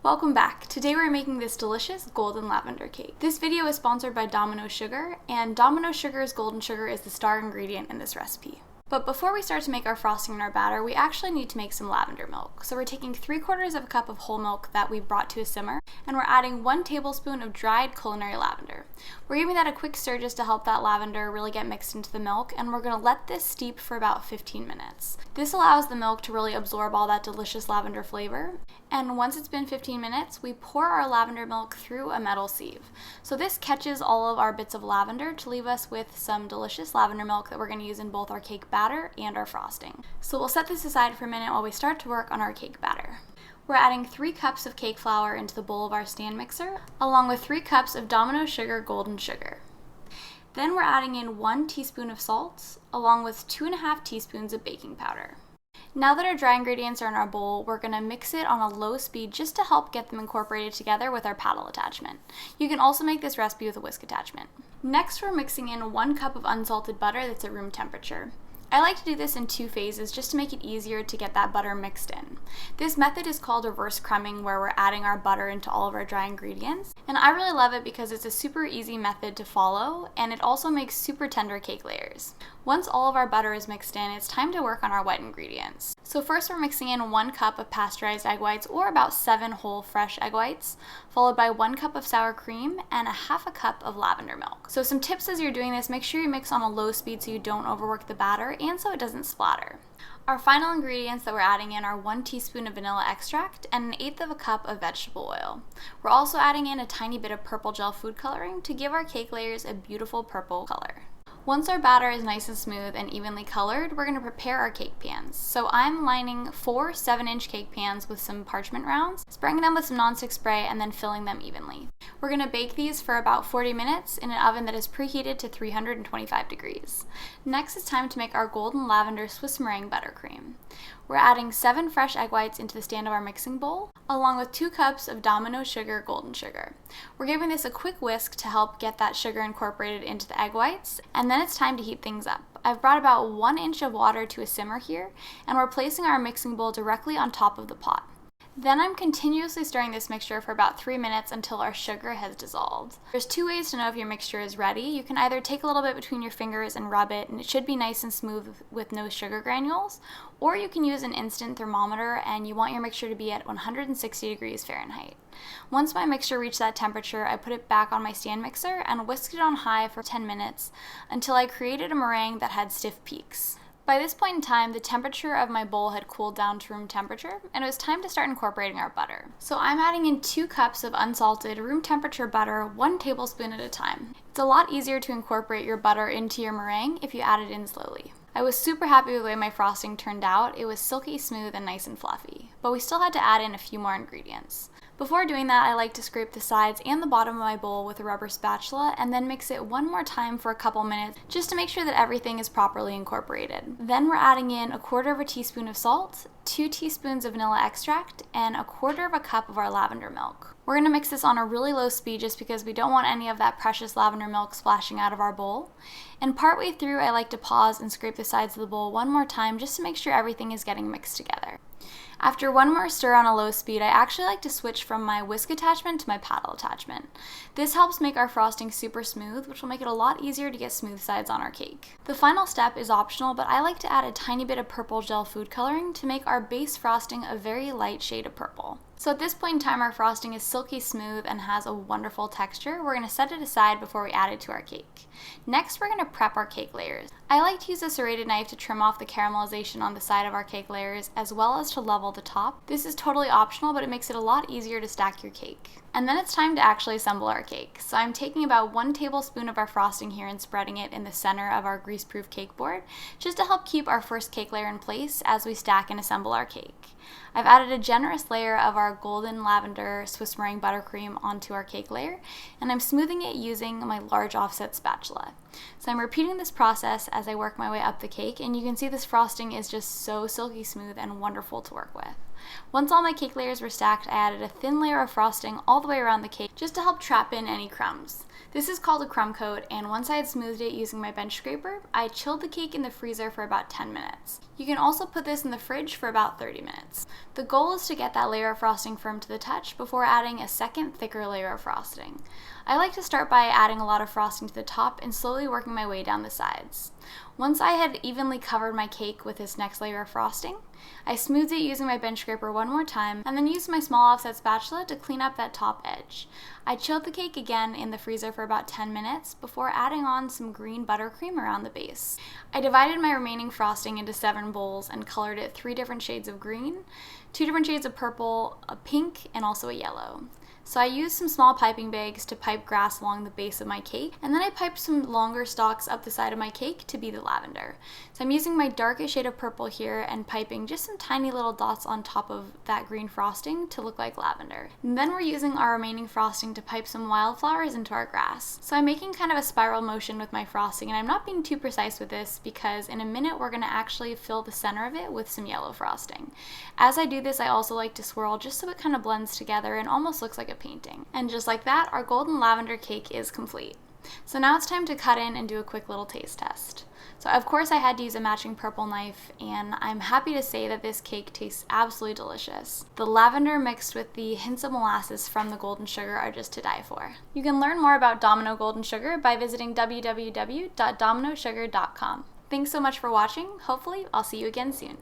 Welcome back. Today we're making this delicious golden lavender cake. This video is sponsored by Domino sugar, and Domino sugar's golden sugar is the star ingredient in this recipe. But before we start to make our frosting and our batter, we actually need to make some lavender milk. So we're taking 3/4 of a cup of whole milk that we brought to a simmer, and we're adding 1 tablespoon of dried culinary lavender. We're giving that a quick stir just to help that lavender really get mixed into the milk, and we're gonna let this steep for about 15 minutes. This allows the milk to really absorb all that delicious lavender flavor. And once it's been 15 minutes, we pour our lavender milk through a metal sieve. So this catches all of our bits of lavender to leave us with some delicious lavender milk that we're gonna use in both our cake batter and our frosting. So we'll set this aside for a minute while we start to work on our cake batter. We're adding 3 cups of cake flour into the bowl of our stand mixer, along with 3 cups of Domino sugar golden sugar. Then we're adding in 1 teaspoon of salt, along with 2½ teaspoons of baking powder. Now that our dry ingredients are in our bowl, we're going to mix it on a low speed just to help get them incorporated together with our paddle attachment. You can also make this recipe with a whisk attachment. Next, we're mixing in 1 cup of unsalted butter that's at room temperature. I like to do this in 2 phases just to make it easier to get that butter mixed in. This method is called reverse crumbing, where we're adding our butter into all of our dry ingredients. And I really love it because it's a super easy method to follow, and it also makes super tender cake layers. Once all of our butter is mixed in, it's time to work on our wet ingredients. So first we're mixing in 1 cup of pasteurized egg whites, or about 7 whole fresh egg whites, followed by 1 cup of sour cream and 1/2 cup of lavender milk. So some tips as you're doing this: make sure you mix on a low speed so you don't overwork the batter and so it doesn't splatter. Our final ingredients that we're adding in are 1 teaspoon of vanilla extract and 1/8 of a cup of vegetable oil. We're also adding in a tiny bit of purple gel food coloring to give our cake layers a beautiful purple color. Once our batter is nice and smooth and evenly colored, we're going to prepare our cake pans. So I'm lining 4 7-inch cake pans with some parchment rounds, spraying them with some nonstick spray, and then filling them evenly. We're going to bake these for about 40 minutes in an oven that is preheated to 325 degrees. Next, it's time to make our golden lavender Swiss meringue buttercream. We're adding 7 fresh egg whites into the stand of our mixing bowl, along with 2 cups of Domino sugar golden sugar. We're giving this a quick whisk to help get that sugar incorporated into the egg whites, and then it's time to heat things up. I've brought about 1 inch of water to a simmer here, and we're placing our mixing bowl directly on top of the pot. Then I'm continuously stirring this mixture for about 3 minutes until our sugar has dissolved. There's 2 ways to know if your mixture is ready. You can either take a little bit between your fingers and rub it, and it should be nice and smooth with no sugar granules, or you can use an instant thermometer, and you want your mixture to be at 160 degrees Fahrenheit. Once my mixture reached that temperature, I put it back on my stand mixer and whisked it on high for 10 minutes until I created a meringue that had stiff peaks. By this point in time, the temperature of my bowl had cooled down to room temperature, and it was time to start incorporating our butter. So I'm adding in 2 cups of unsalted room temperature butter, 1 tablespoon at a time. It's a lot easier to incorporate your butter into your meringue if you add it in slowly. I was super happy with the way my frosting turned out. It was silky smooth and nice and fluffy, but we still had to add in a few more ingredients. Before doing that, I like to scrape the sides and the bottom of my bowl with a rubber spatula and then mix it 1 more time for a couple minutes just to make sure that everything is properly incorporated. Then we're adding in 1/4 teaspoon of salt, 2 teaspoons of vanilla extract, and 1/4 cup of our lavender milk. We're going to mix this on a really low speed just because we don't want any of that precious lavender milk splashing out of our bowl. And partway through, I like to pause and scrape the sides of the bowl 1 more time just to make sure everything is getting mixed together. After 1 more stir on a low speed, I actually like to switch from my whisk attachment to my paddle attachment. This helps make our frosting super smooth, which will make it a lot easier to get smooth sides on our cake. The final step is optional, but I like to add a tiny bit of purple gel food coloring to make our base frosting a very light shade of purple. So at this point in time, our frosting is silky smooth and has a wonderful texture. We're going to set it aside before we add it to our cake. Next, we're going to prep our cake layers. I like to use a serrated knife to trim off the caramelization on the side of our cake layers, as well as to level the top. This is totally optional, but it makes it a lot easier to stack your cake. And then it's time to actually assemble our cake. So I'm taking about 1 tablespoon of our frosting here and spreading it in the center of our grease-proof cake board, just to help keep our first cake layer in place as we stack and assemble our cake. I've added a generous layer of our golden lavender Swiss meringue buttercream onto our cake layer, and I'm smoothing it using my large offset spatula. So I'm repeating this process as I work my way up the cake, and you can see this frosting is just so silky smooth and wonderful to work with. Once all my cake layers were stacked, I added a thin layer of frosting all the way around the cake just to help trap in any crumbs. This is called a crumb coat, and once I had smoothed it using my bench scraper, I chilled the cake in the freezer for about 10 minutes. You can also put this in the fridge for about 30 minutes. The goal is to get that layer of frosting firm to the touch before adding a second, thicker layer of frosting. I like to start by adding a lot of frosting to the top and slowly working my way down the sides. Once I had evenly covered my cake with this next layer of frosting, I smoothed it using my bench scraper one more time and then used my small offset spatula to clean up that top edge. I chilled the cake again in the freezer for about 10 minutes before adding on some green buttercream around the base. I divided my remaining frosting into 7 bowls and colored it 3 different shades of green, 2 different shades of purple, a pink, and also a yellow. So I used some small piping bags to pipe grass along the base of my cake, and then I piped some longer stalks up the side of my cake to be the lavender. So I'm using my darkest shade of purple here and piping just some tiny little dots on top of that green frosting to look like lavender. And then we're using our remaining frosting to pipe some wildflowers into our grass. So I'm making kind of a spiral motion with my frosting, and I'm not being too precise with this because in a minute we're going to actually fill the center of it with some yellow frosting. As I do this, I also like to swirl just so it kind of blends together and almost looks like a painting. And just like that, our golden lavender cake is complete. So now it's time to cut in and do a quick little taste test. So of course I had to use a matching purple knife, and I'm happy to say that this cake tastes absolutely delicious. The lavender mixed with the hints of molasses from the golden sugar are just to die for. You can learn more about Domino Golden Sugar by visiting www.dominosugar.com. Thanks so much for watching. Hopefully I'll see you again soon.